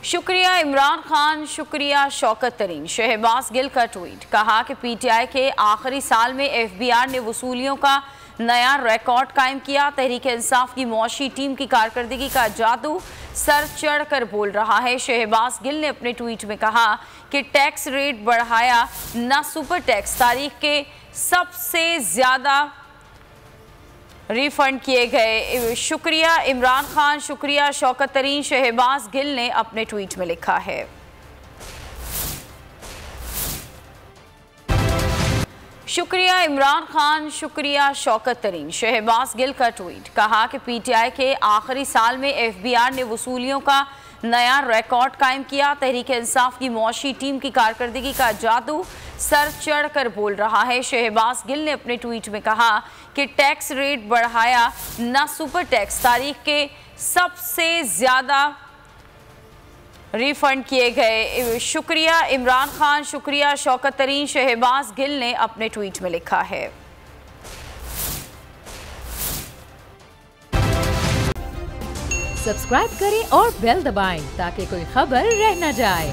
शुक्रिया इमरान खान, शुक्रिया शौकत तरीन। शहबाज गिल का ट्वीट, कहा कि पीटीआई के आखिरी साल में एफबीआर ने वसूलियों का नया रिकॉर्ड कायम किया। तहरीक इंसाफ की मुआशी टीम की कारकर्दगी का जादू सर चढ़ कर बोल रहा है। शहबाज गिल ने अपने ट्वीट में कहा कि टैक्स रेट बढ़ाया, ना सुपर टैक्स, तारीख के सबसे ज्यादा रिफंड किए गए। शुक्रिया इमरान खान, शुक्रिया शौकत तरीन, शहबाज गिल ने अपने ट्वीट में लिखा है। शुक्रिया इमरान खान, शुक्रिया शौकत तरीन। शहबाज गिल का ट्वीट, कहा कि पीटीआई के आखिरी साल में एफबीआर ने वसूलियों का नया रिकॉर्ड कायम किया। तहरीक इंसाफ की मुआशी टीम की कारकर्दगी का जादू सर चढ़ कर बोल रहा है। शहबाज गिल ने अपने ट्वीट में कहा कि टैक्स रेट बढ़ाया, ना सुपर टैक्स, तारीख के सबसे ज्यादा रिफंड किए गए। शुक्रिया इमरान खान, शुक्रिया शौकत तरीन, शहबाज गिल ने अपने ट्वीट में लिखा है। सब्सक्राइब करें और बेल दबाएं ताकि कोई खबर रह न जाए।